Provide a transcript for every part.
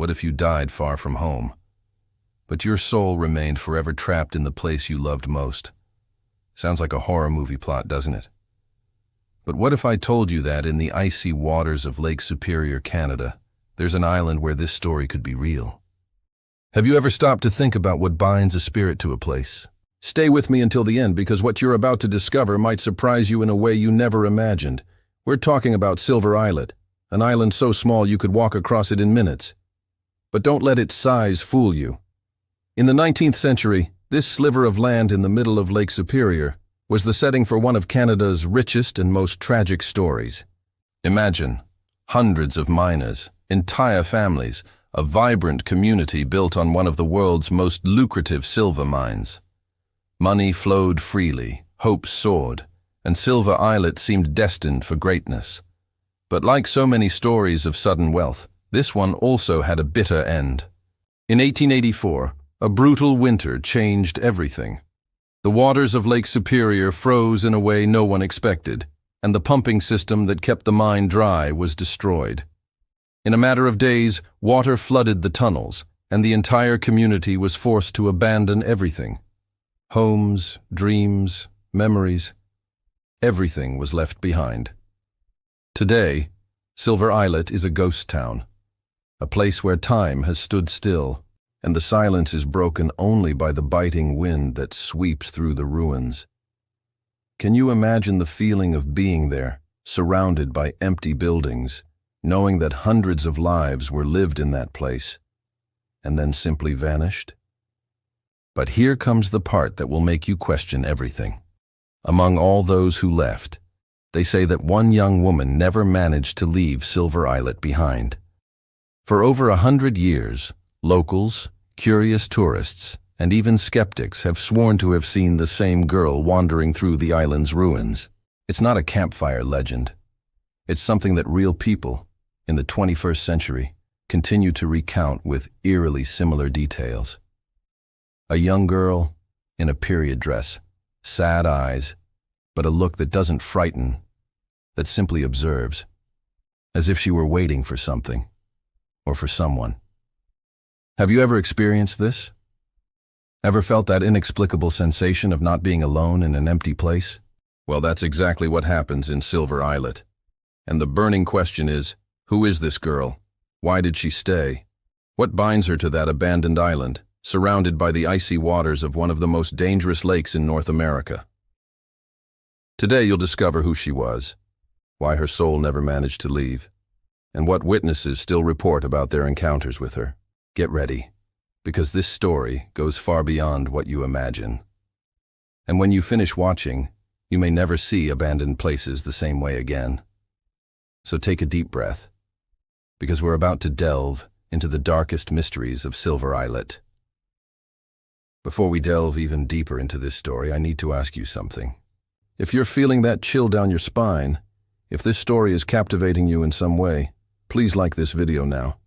What if you died far from home, but your soul remained forever trapped in the place you loved most? Sounds like a horror movie plot, doesn't it? But what if I told you that in the icy waters of Lake Superior, Canada, there's an island where this story could be real? Have you ever stopped to think about what binds a spirit to a place? Stay with me until the end, because what you're about to discover might surprise you in a way you never imagined. We're talking about Silver Islet, an island so small you could walk across it in minutes. But don't let its size fool you. In the 19th century, this sliver of land in the middle of Lake Superior was the setting for one of Canada's richest and most tragic stories. Imagine hundreds of miners, entire families, a vibrant community built on one of the world's most lucrative silver mines. Money flowed freely, hope soared, and Silver Islet seemed destined for greatness. But like so many stories of sudden wealth, this one also had a bitter end. In 1884, a brutal winter changed everything. The waters of Lake Superior froze in a way no one expected, and the pumping system that kept the mine dry was destroyed. In a matter of days, water flooded the tunnels, and the entire community was forced to abandon everything. Homes, dreams, memories, everything was left behind. Today, Silver Islet is a ghost town, a place where time has stood still, and the silence is broken only by the biting wind that sweeps through the ruins. Can you imagine the feeling of being there, surrounded by empty buildings, knowing that hundreds of lives were lived in that place, and then simply vanished? But here comes the part that will make you question everything. Among all those who left, they say that one young woman never managed to leave Silver Islet behind. For over 100 years, locals, curious tourists, and even skeptics have sworn to have seen the same girl wandering through the island's ruins. It's not a campfire legend. It's something that real people, in the 21st century, continue to recount with eerily similar details. A young girl in a period dress, sad eyes, but a look that doesn't frighten, that simply observes, as if she were waiting for something, or for someone. Have you ever experienced this? Ever felt that inexplicable sensation of not being alone in an empty place? Well, that's exactly what happens in Silver Islet. And the burning question is, who is this girl? Why did she stay? What binds her to that abandoned island, surrounded by the icy waters of one of the most dangerous lakes in North America? Today you'll discover who she was, why her soul never managed to leave, and what witnesses still report about their encounters with her. Get ready, because this story goes far beyond what you imagine. And when you finish watching, you may never see abandoned places the same way again. So take a deep breath, because we're about to delve into the darkest mysteries of Silver Islet. Before we delve even deeper into this story, I need to ask you something. If you're feeling that chill down your spine, if this story is captivating you in some way, please like this video now.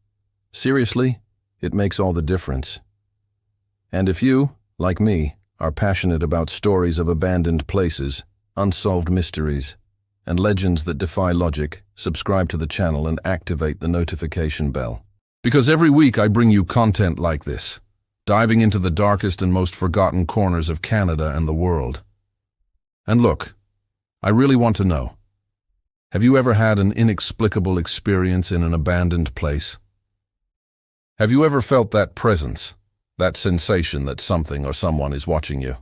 Seriously, it makes all the difference. And if you, like me, are passionate about stories of abandoned places, unsolved mysteries, and legends that defy logic, subscribe to the channel and activate the notification bell. Because every week I bring you content like this, diving into the darkest and most forgotten corners of Canada and the world. And look, I really want to know, have you ever had an inexplicable experience in an abandoned place? Have you ever felt that presence, that sensation that something or someone is watching you?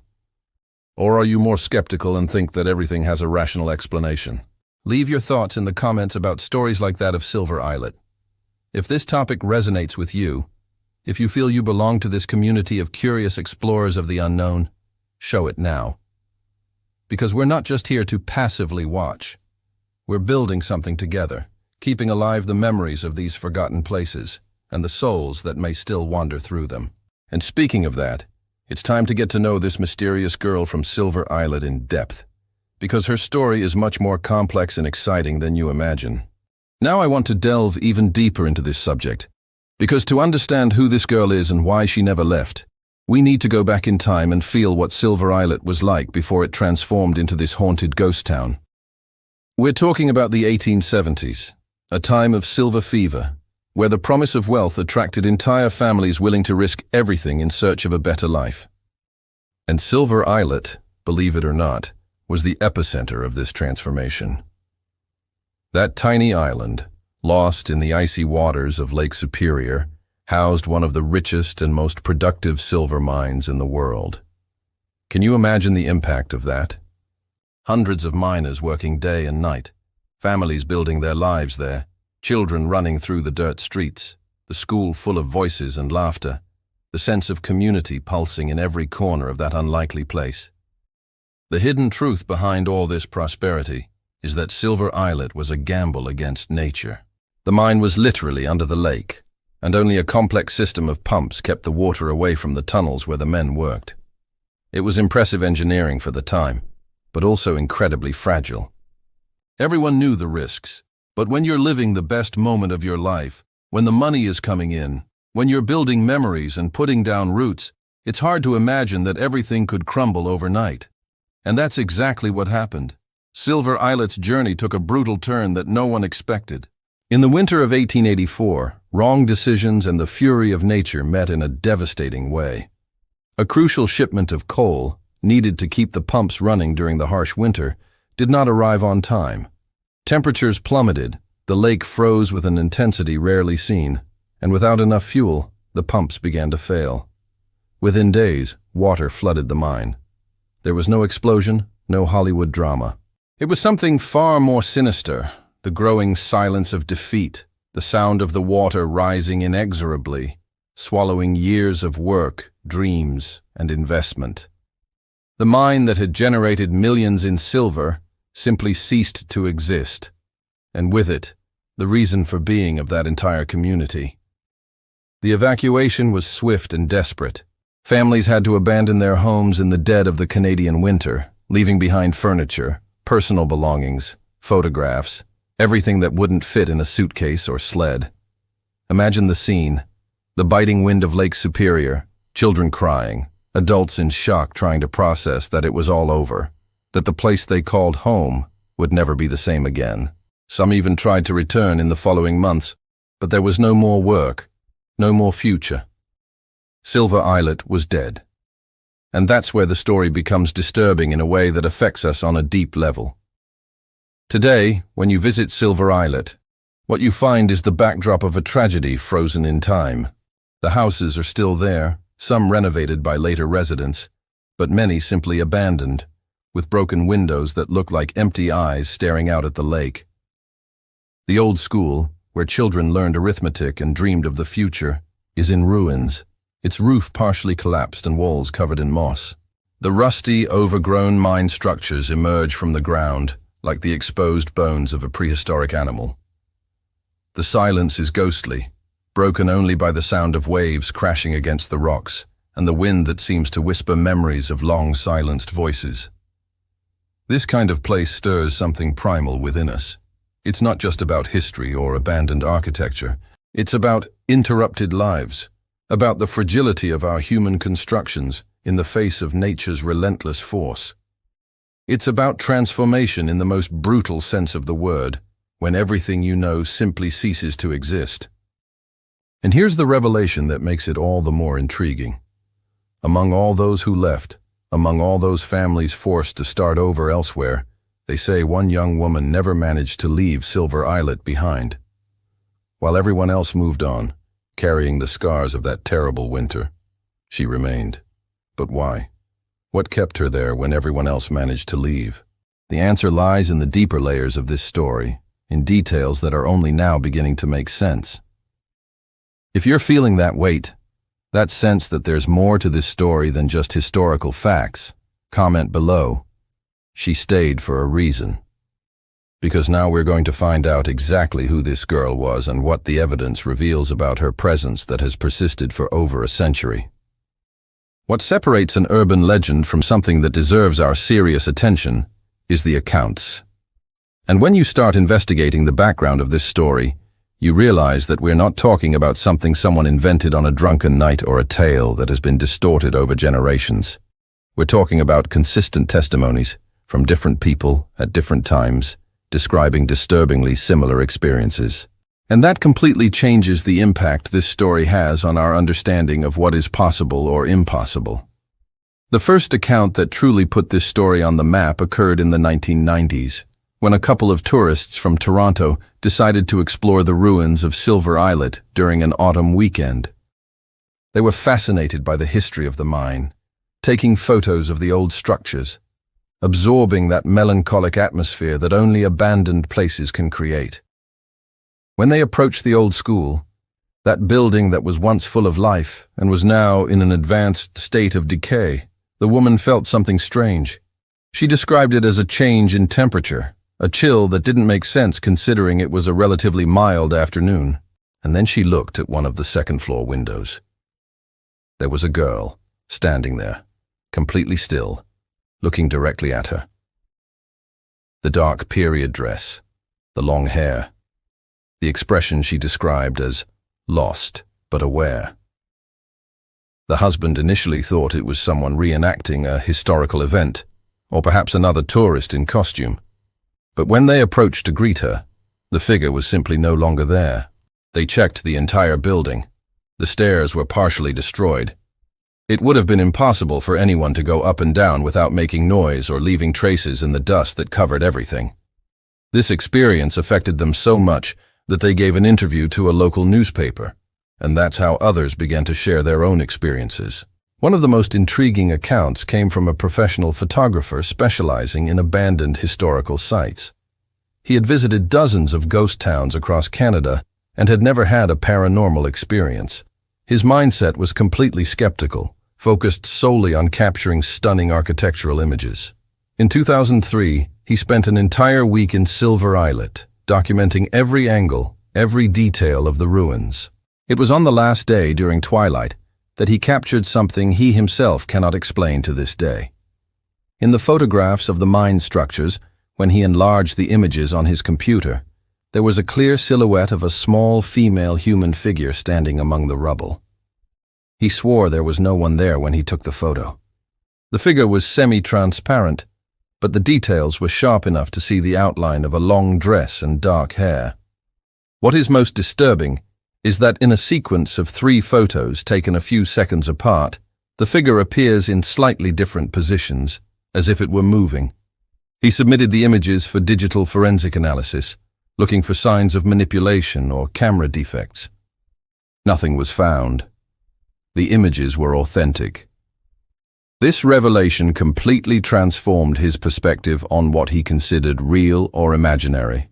Or are you more skeptical and think that everything has a rational explanation? Leave your thoughts in the comments about stories like that of Silver Islet. If this topic resonates with you, if you feel you belong to this community of curious explorers of the unknown, show it now. Because we're not just here to passively watch. We're building something together, keeping alive the memories of these forgotten places and the souls that may still wander through them. And speaking of that, it's time to get to know this mysterious girl from Silver Islet in depth, because her story is much more complex and exciting than you imagine. Now I want to delve even deeper into this subject, because to understand who this girl is and why she never left, we need to go back in time and feel what Silver Islet was like before it transformed into this haunted ghost town. We're talking about the 1870s, a time of silver fever, where the promise of wealth attracted entire families willing to risk everything in search of a better life. And Silver Islet, believe it or not, was the epicenter of this transformation. That tiny island, lost in the icy waters of Lake Superior, housed one of the richest and most productive silver mines in the world. Can you imagine the impact of that? Hundreds of miners working day and night, families building their lives there, children running through the dirt streets, the school full of voices and laughter, the sense of community pulsing in every corner of that unlikely place. The hidden truth behind all this prosperity is that Silver Islet was a gamble against nature. The mine was literally under the lake, and only a complex system of pumps kept the water away from the tunnels where the men worked. It was impressive engineering for the time, but also incredibly fragile. Everyone knew the risks, but when you're living the best moment of your life, when the money is coming in, when you're building memories and putting down roots, it's hard to imagine that everything could crumble overnight. And that's exactly what happened. Silver Islet's journey took a brutal turn that no one expected. In the winter of 1884, wrong decisions and the fury of nature met in a devastating way. A crucial shipment of coal, needed to keep the pumps running during the harsh winter, did not arrive on time. Temperatures plummeted, the lake froze with an intensity rarely seen, and without enough fuel, the pumps began to fail. Within days, water flooded the mine. There was no explosion, no Hollywood drama. It was something far more sinister, the growing silence of defeat, the sound of the water rising inexorably, swallowing years of work, dreams, and investment. The mine that had generated millions in silver simply ceased to exist, and with it, the reason for being of that entire community. The evacuation was swift and desperate. Families had to abandon their homes in the dead of the Canadian winter, leaving behind furniture, personal belongings, photographs, everything that wouldn't fit in a suitcase or sled. Imagine the scene, the biting wind of Lake Superior, children crying, adults in shock trying to process that it was all over, that the place they called home would never be the same again. Some even tried to return in the following months, but there was no more work, no more future. Silver Islet was dead. And that's where the story becomes disturbing in a way that affects us on a deep level. Today, when you visit Silver Islet, what you find is the backdrop of a tragedy frozen in time. The houses are still there, some renovated by later residents, but many simply abandoned, with broken windows that look like empty eyes staring out at the lake. The old school, where children learned arithmetic and dreamed of the future, is in ruins, its roof partially collapsed and walls covered in moss. The rusty, overgrown mine structures emerge from the ground, like the exposed bones of a prehistoric animal. The silence is ghostly, broken only by the sound of waves crashing against the rocks and the wind that seems to whisper memories of long-silenced voices. This kind of place stirs something primal within us. It's not just about history or abandoned architecture. It's about interrupted lives, about the fragility of our human constructions in the face of nature's relentless force. It's about transformation in the most brutal sense of the word, when everything you know simply ceases to exist. And here's the revelation that makes it all the more intriguing. Among all those who left, among all those families forced to start over elsewhere, they say one young woman never managed to leave Silver Islet behind. While everyone else moved on, carrying the scars of that terrible winter, she remained. But why? What kept her there when everyone else managed to leave? The answer lies in the deeper layers of this story, in details that are only now beginning to make sense. If you're feeling that weight, that sense that there's more to this story than just historical facts, comment below. She stayed for a reason. Because now we're going to find out exactly who this girl was and what the evidence reveals about her presence that has persisted for over a century. What separates an urban legend from something that deserves our serious attention is the accounts. And when you start investigating the background of this story, you realize that we're not talking about something someone invented on a drunken night or a tale that has been distorted over generations. We're talking about consistent testimonies from different people at different times, describing disturbingly similar experiences. And that completely changes the impact this story has on our understanding of what is possible or impossible. The first account that truly put this story on the map occurred in the 1990s, when a couple of tourists from Toronto decided to explore the ruins of Silver Islet during an autumn weekend. They were fascinated by the history of the mine, taking photos of the old structures, absorbing that melancholic atmosphere that only abandoned places can create. When they approached the old school, that building that was once full of life and was now in an advanced state of decay, the woman felt something strange. She described it as a change in temperature, a chill that didn't make sense considering it was a relatively mild afternoon. And then she looked at one of the second-floor windows. There was a girl, standing there, completely still, looking directly at her. The dark period dress, the long hair, the expression she described as lost but aware. The husband initially thought it was someone reenacting a historical event, or perhaps another tourist in costume. But when they approached to greet her, the figure was simply no longer there. They checked the entire building. The stairs were partially destroyed. It would have been impossible for anyone to go up and down without making noise or leaving traces in the dust that covered everything. This experience affected them so much that they gave an interview to a local newspaper, and that's how others began to share their own experiences. One of the most intriguing accounts came from a professional photographer specializing in abandoned historical sites. He had visited dozens of ghost towns across Canada and had never had a paranormal experience. His mindset was completely skeptical, focused solely on capturing stunning architectural images. In 2003, he spent an entire week in Silver Islet, documenting every angle, every detail of the ruins. It was on the last day during twilight that he captured something he himself cannot explain to this day. In the photographs of the mine structures, when he enlarged the images on his computer, there was a clear silhouette of a small female human figure standing among the rubble. He swore there was no one there when he took the photo. The figure was semi-transparent, but the details were sharp enough to see the outline of a long dress and dark hair. What is most disturbing is that in a sequence of 3 photos taken a few seconds apart, the figure appears in slightly different positions, as if it were moving. He submitted the images for digital forensic analysis, looking for signs of manipulation or camera defects. Nothing was found. The images were authentic. This revelation completely transformed his perspective on what he considered real or imaginary.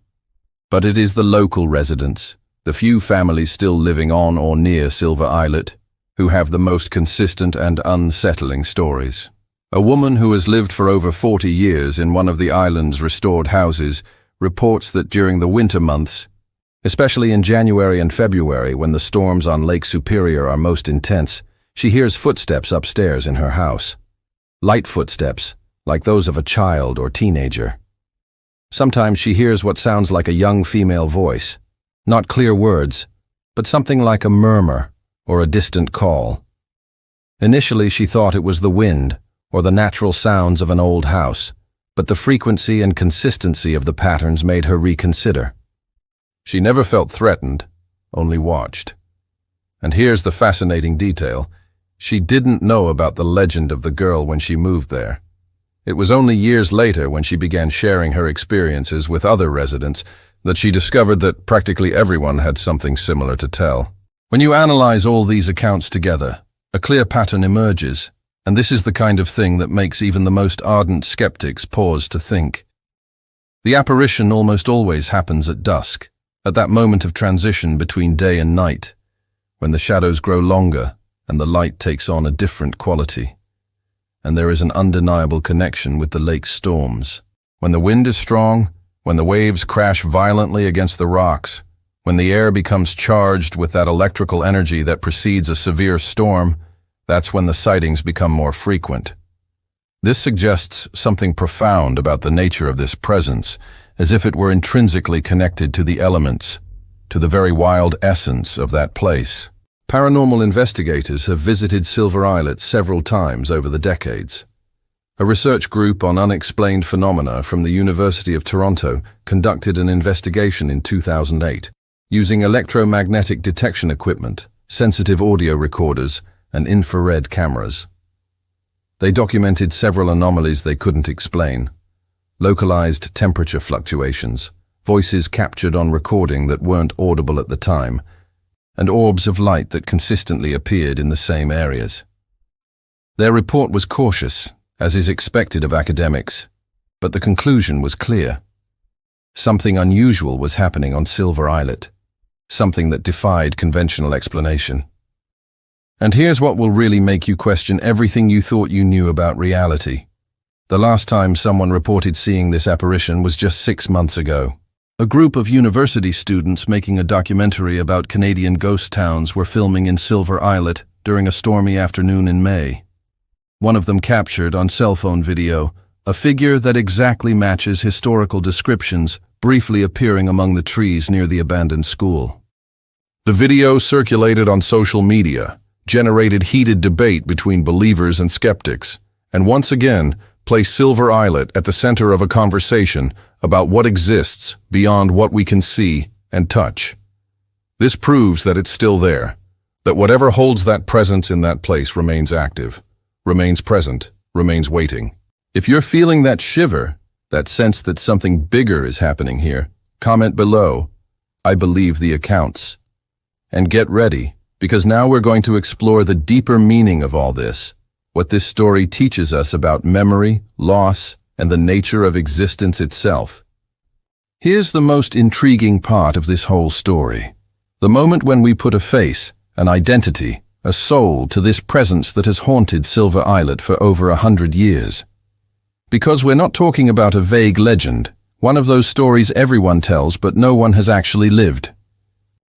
But it is the local residents, the few families still living on or near Silver Islet, who have the most consistent and unsettling stories. A woman who has lived for over 40 years in one of the island's restored houses reports that during the winter months, especially in January and February when the storms on Lake Superior are most intense, she hears footsteps upstairs in her house. Light footsteps, like those of a child or teenager. Sometimes she hears what sounds like a young female voice. Not clear words, but something like a murmur or a distant call. Initially, she thought it was the wind or the natural sounds of an old house, but the frequency and consistency of the patterns made her reconsider. She never felt threatened, only watched. And here's the fascinating detail. She didn't know about the legend of the girl when she moved there. It was only years later, when she began sharing her experiences with other residents, that she discovered that practically everyone had something similar to tell. When you analyze all these accounts together, a clear pattern emerges, and this is the kind of thing that makes even the most ardent skeptics pause to think. The apparition almost always happens at dusk, at that moment of transition between day and night, when the shadows grow longer and the light takes on a different quality. And there is an undeniable connection with the lake's storms. When the wind is strong, when the waves crash violently against the rocks, when the air becomes charged with that electrical energy that precedes a severe storm, that's when the sightings become more frequent. This suggests something profound about the nature of this presence, as if it were intrinsically connected to the elements, to the very wild essence of that place. Paranormal investigators have visited Silver Islet several times over the decades. A research group on unexplained phenomena from the University of Toronto conducted an investigation in 2008. using electromagnetic detection equipment, sensitive audio recorders, and infrared cameras. They documented several anomalies they couldn't explain: localized temperature fluctuations, voices captured on recording that weren't audible at the time, and orbs of light that consistently appeared in the same areas. Their report was cautious, as is expected of academics, but the conclusion was clear. Something unusual was happening on Silver Islet, something that defied conventional explanation. And here's what will really make you question everything you thought you knew about reality. The last time someone reported seeing this apparition was just 6 months ago. A group of university students making a documentary about Canadian ghost towns were filming in Silver Islet during a stormy afternoon in May. One of them captured on cell phone video a figure that exactly matches historical descriptions briefly appearing among the trees near the abandoned school. The video circulated on social media, generated heated debate between believers and skeptics, and once again placed Silver Islet at the center of a conversation about what exists beyond what we can see and touch. This proves that it's still there, that whatever holds that presence in that place remains active, remains present, remains waiting. If you're feeling that shiver, that sense that something bigger is happening here, comment below, "I believe the accounts." And get ready, because now we're going to explore the deeper meaning of all this, what this story teaches us about memory, loss, and the nature of existence itself. Here's the most intriguing part of this whole story: the moment when we put a face, an identity, a soul to this presence that has haunted Silver Islet for over 100 years. Because we're not talking about a vague legend, one of those stories everyone tells but no one has actually lived.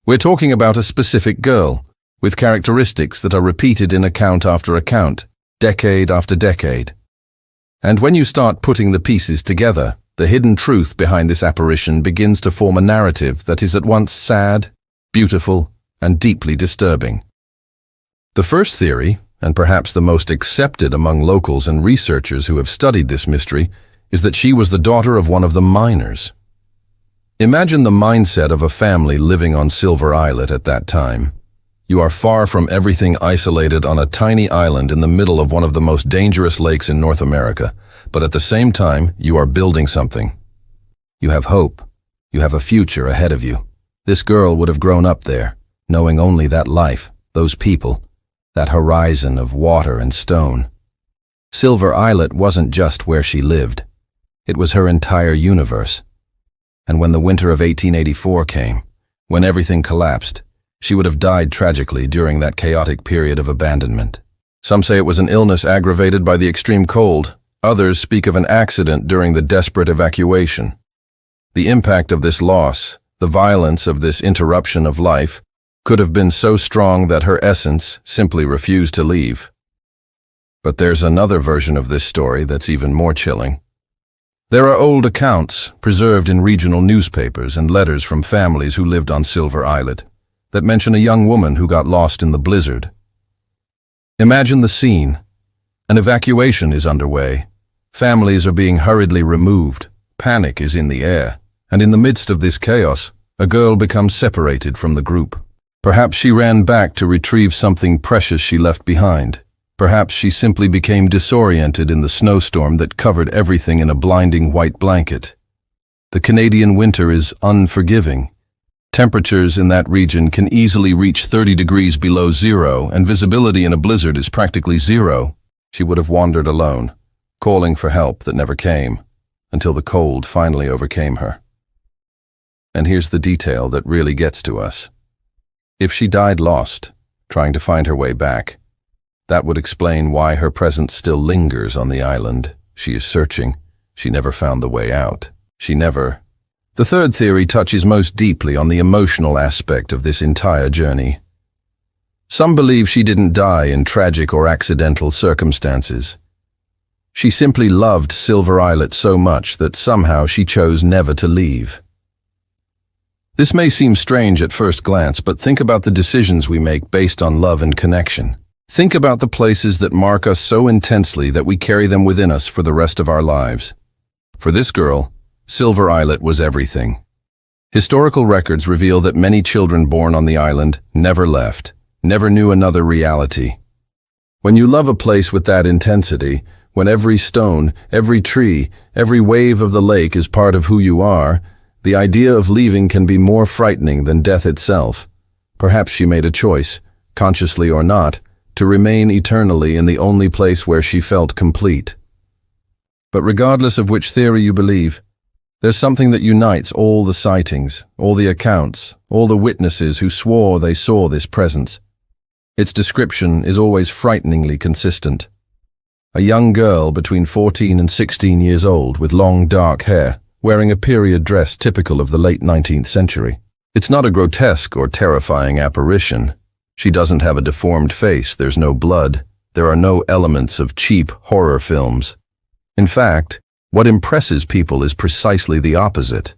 We're talking about a specific girl, with characteristics that are repeated in account after account, decade after decade. And when you start putting the pieces together, the hidden truth behind this apparition begins to form a narrative that is at once sad, beautiful, and deeply disturbing. The first theory, and perhaps the most accepted among locals and researchers who have studied this mystery, is that she was the daughter of one of the miners. Imagine the mindset of a family living on Silver Islet at that time. You are far from everything, isolated on a tiny island in the middle of one of the most dangerous lakes in North America, but at the same time, you are building something. You have hope. You have a future ahead of you. This girl would have grown up there, knowing only that life, those people, that horizon of water and stone. Silver Islet wasn't just where she lived. It was her entire universe. And when the winter of 1884 came, when everything collapsed, she would have died tragically during that chaotic period of abandonment. Some say it was an illness aggravated by the extreme cold. Others speak of an accident during the desperate evacuation. The impact of this loss, the violence of this interruption of life, could have been so strong that her essence simply refused to leave. But there's another version of this story that's even more chilling. There are old accounts preserved in regional newspapers and letters from families who lived on Silver Islet that mention a young woman who got lost in the blizzard. Imagine the scene. An evacuation is underway. Families are being hurriedly removed. Panic is in the air. And in the midst of this chaos, a girl becomes separated from the group. Perhaps she ran back to retrieve something precious she left behind. Perhaps she simply became disoriented in the snowstorm that covered everything in a blinding white blanket. The Canadian winter is unforgiving. Temperatures in that region can easily reach 30 degrees below zero, and visibility in a blizzard is practically zero. She would have wandered alone, calling for help that never came, until the cold finally overcame her. And here's the detail that really gets to us. If she died lost, trying to find her way back, that would explain why her presence still lingers on the island. She is searching. She never found the way out. The third theory touches most deeply on the emotional aspect of this entire journey. Some believe she didn't die in tragic or accidental circumstances. She simply loved Silver Islet so much that somehow she chose never to leave. This may seem strange at first glance, but think about the decisions we make based on love and connection. Think about the places that mark us so intensely that we carry them within us for the rest of our lives. For this girl, Silver Islet was everything. Historical records reveal that many children born on the island never left, never knew another reality. When you love a place with that intensity, when every stone, every tree, every wave of the lake is part of who you are, the idea of leaving can be more frightening than death itself. Perhaps she made a choice, consciously or not, to remain eternally in the only place where she felt complete. But regardless of which theory you believe, there's something that unites all the sightings, all the accounts, all the witnesses who swore they saw this presence. Its description is always frighteningly consistent. A young girl between 14 and 16 years old with long dark hair, wearing a period dress typical of the late 19th century. It's not a grotesque or terrifying apparition. She doesn't have a deformed face, there's no blood, there are no elements of cheap horror films. In fact, what impresses people is precisely the opposite.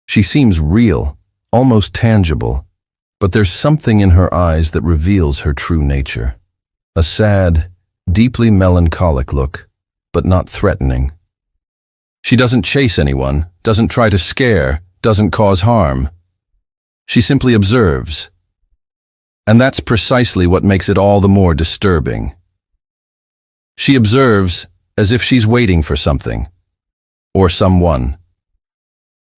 She seems real, almost tangible, but there's something in her eyes that reveals her true nature. A sad, deeply melancholic look, but not threatening. She doesn't chase anyone, doesn't try to scare, doesn't cause harm. She simply observes. And that's precisely what makes it all the more disturbing. She observes as if she's waiting for something, or someone.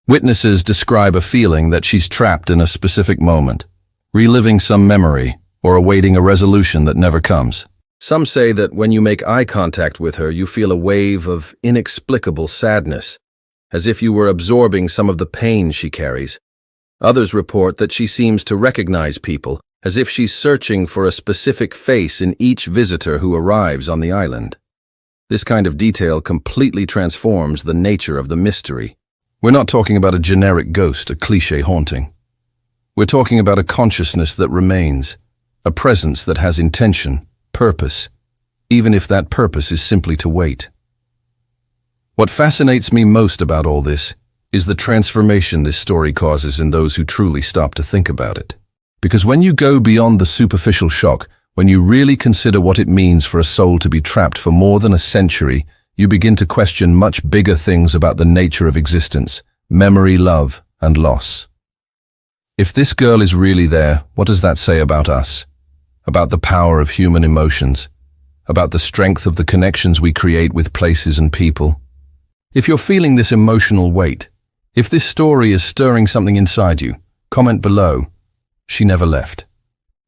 Witnesses describe a feeling that she's trapped in a specific moment, reliving some memory, or awaiting a resolution that never comes. Some say that when you make eye contact with her, you feel a wave of inexplicable sadness, as if you were absorbing some of the pain she carries. Others report that she seems to recognize people, as if she's searching for a specific face in each visitor who arrives on the island. This kind of detail completely transforms the nature of the mystery. We're not talking about a generic ghost, a cliché haunting. We're talking about a consciousness that remains, a presence that has intention, purpose, even if that purpose is simply to wait. What fascinates me most about all this is the transformation this story causes in those who truly stop to think about it. Because when you go beyond the superficial shock, when you really consider what it means for a soul to be trapped for more than a century, you begin to question much bigger things about the nature of existence, memory, love, and loss. If this girl is really there, what does that say about us? About the power of human emotions? About the strength of the connections we create with places and people? If you're feeling this emotional weight, if this story is stirring something inside you, comment below. She never left.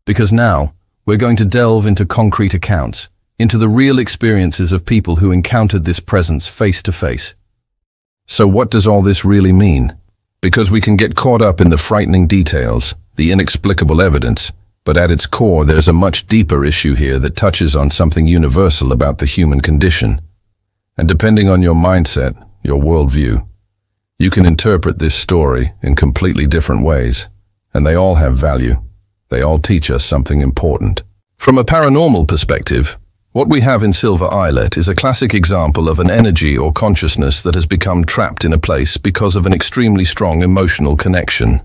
Because now, we're going to delve into concrete accounts, into the real experiences of people who encountered this presence face to face. So what does all this really mean? Because we can get caught up in the frightening details, the inexplicable evidence, but at its core there's a much deeper issue here that touches on something universal about the human condition. And depending on your mindset, your worldview, you can interpret this story in completely different ways, and they all have value. They all teach us something important. From a paranormal perspective, what we have in Silver Islet is a classic example of an energy or consciousness that has become trapped in a place because of an extremely strong emotional connection.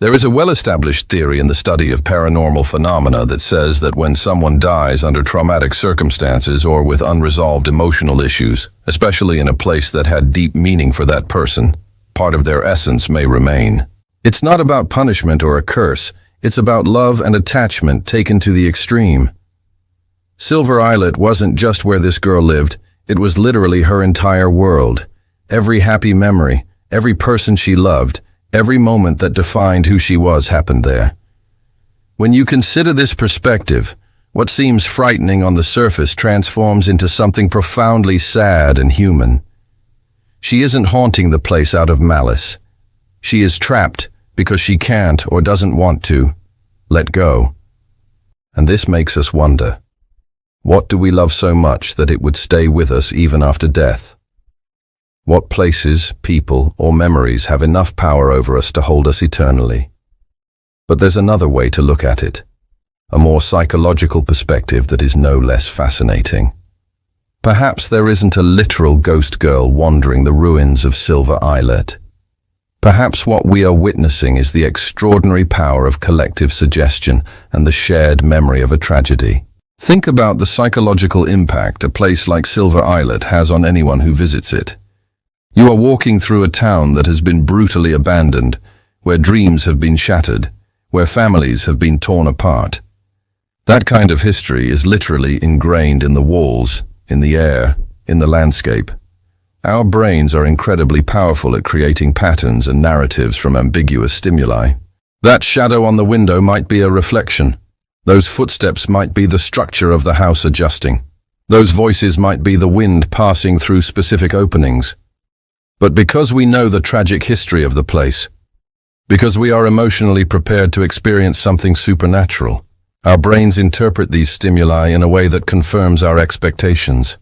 There is a well-established theory in the study of paranormal phenomena that says that when someone dies under traumatic circumstances or with unresolved emotional issues, especially in a place that had deep meaning for that person, part of their essence may remain. It's not about punishment or a curse. It's about love and attachment taken to the extreme. Silver Islet wasn't just where this girl lived, it was literally her entire world. Every happy memory, every person she loved, every moment that defined who she was happened there. When you consider this perspective, what seems frightening on the surface transforms into something profoundly sad and human. She isn't haunting the place out of malice. She is trapped because she can't or doesn't want to let go. And this makes us wonder, what do we love so much that it would stay with us even after death? What places, people, or memories have enough power over us to hold us eternally? But there's another way to look at it, a more psychological perspective that is no less fascinating. Perhaps there isn't a literal ghost girl wandering the ruins of Silver Islet. Perhaps what we are witnessing is the extraordinary power of collective suggestion and the shared memory of a tragedy. Think about the psychological impact a place like Silver Islet has on anyone who visits it. You are walking through a town that has been brutally abandoned, where dreams have been shattered, where families have been torn apart. That kind of history is literally ingrained in the walls, in the air, in the landscape. Our brains are incredibly powerful at creating patterns and narratives from ambiguous stimuli. That shadow on the window might be a reflection. Those footsteps might be the structure of the house adjusting. Those voices might be the wind passing through specific openings. But because we know the tragic history of the place, because we are emotionally prepared to experience something supernatural, our brains interpret these stimuli in a way that confirms our expectations.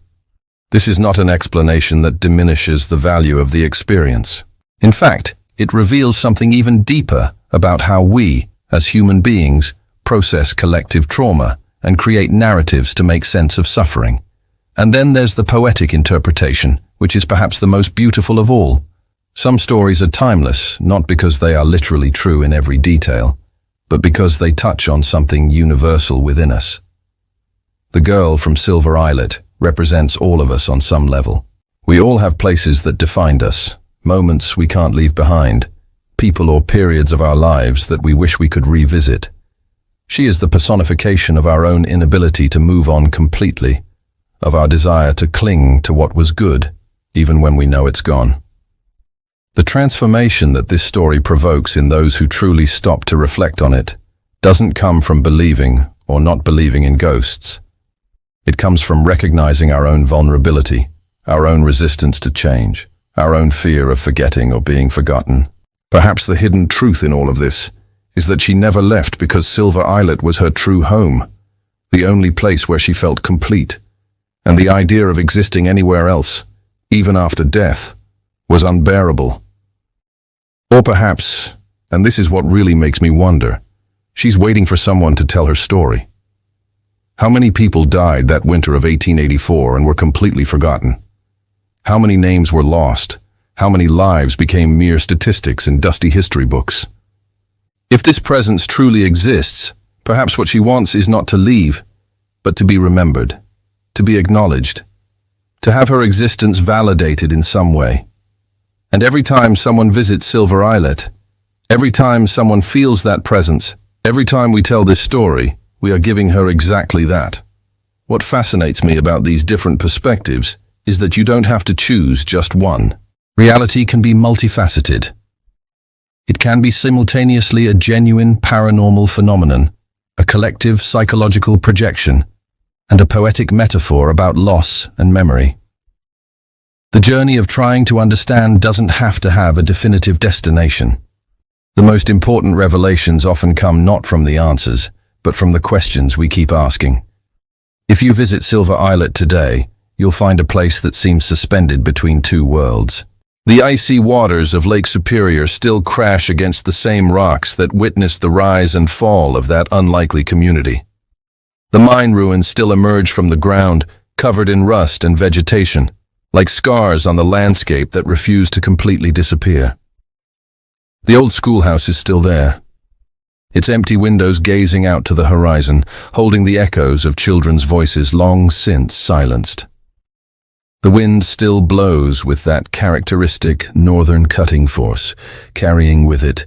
This is not an explanation that diminishes the value of the experience. In fact, it reveals something even deeper about how we, as human beings, process collective trauma and create narratives to make sense of suffering. And then there's the poetic interpretation, which is perhaps the most beautiful of all. Some stories are timeless, not because they are literally true in every detail, but because they touch on something universal within us. The girl from Silver Islet represents all of us on some level. We all have places that defined us, moments we can't leave behind, people or periods of our lives that we wish we could revisit. She is the personification of our own inability to move on completely, of our desire to cling to what was good, even when we know it's gone. The transformation that this story provokes in those who truly stop to reflect on it doesn't come from believing or not believing in ghosts. It comes from recognizing our own vulnerability, our own resistance to change, our own fear of forgetting or being forgotten. Perhaps the hidden truth in all of this is that she never left because Silver Islet was her true home, the only place where she felt complete, and the idea of existing anywhere else, even after death, was unbearable. Or perhaps, and this is what really makes me wonder, she's waiting for someone to tell her story. How many people died that winter of 1884 and were completely forgotten? How many names were lost? How many lives became mere statistics in dusty history books? If this presence truly exists, perhaps what she wants is not to leave, but to be remembered, to be acknowledged, to have her existence validated in some way. And every time someone visits Silver Islet, every time someone feels that presence, every time we tell this story, we are giving her exactly that. What fascinates me about these different perspectives is that you don't have to choose just one. Reality can be multifaceted. It can be simultaneously a genuine paranormal phenomenon, a collective psychological projection, and a poetic metaphor about loss and memory. The journey of trying to understand doesn't have to have a definitive destination. The most important revelations often come not from the answers, but from the questions we keep asking. If you visit Silver Islet today, you'll find a place that seems suspended between two worlds. The icy waters of Lake Superior still crash against the same rocks that witnessed the rise and fall of that unlikely community. The mine ruins still emerge from the ground, covered in rust and vegetation, like scars on the landscape that refuse to completely disappear. The old schoolhouse is still there, its empty windows gazing out to the horizon, holding the echoes of children's voices long since silenced. The wind still blows with that characteristic northern cutting force, carrying with it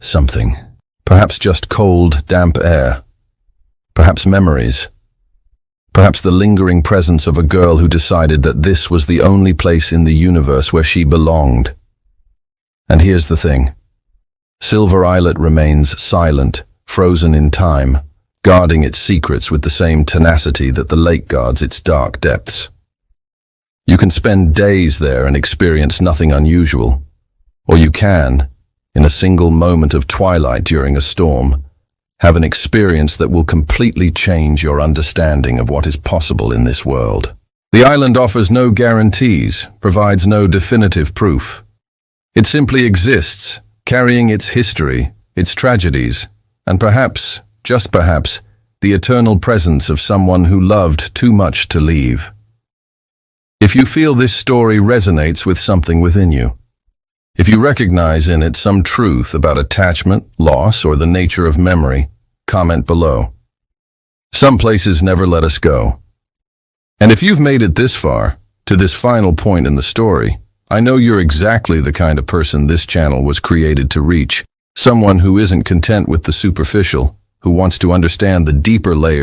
something. Perhaps just cold, damp air. Perhaps memories. Perhaps the lingering presence of a girl who decided that this was the only place in the universe where she belonged. And here's the thing. Silver Islet remains silent, frozen in time, guarding its secrets with the same tenacity that the lake guards its dark depths. You can spend days there and experience nothing unusual. Or you can, in a single moment of twilight during a storm, have an experience that will completely change your understanding of what is possible in this world. The island offers no guarantees, provides no definitive proof. It simply exists, carrying its history, its tragedies, and perhaps, just perhaps, the eternal presence of someone who loved too much to leave. If you feel this story resonates with something within you, if you recognize in it some truth about attachment, loss, or the nature of memory, comment below. Some places never let us go. And if you've made it this far, to this final point in the story, I know you're exactly the kind of person this channel was created to reach. Someone who isn't content with the superficial, who wants to understand the deeper layers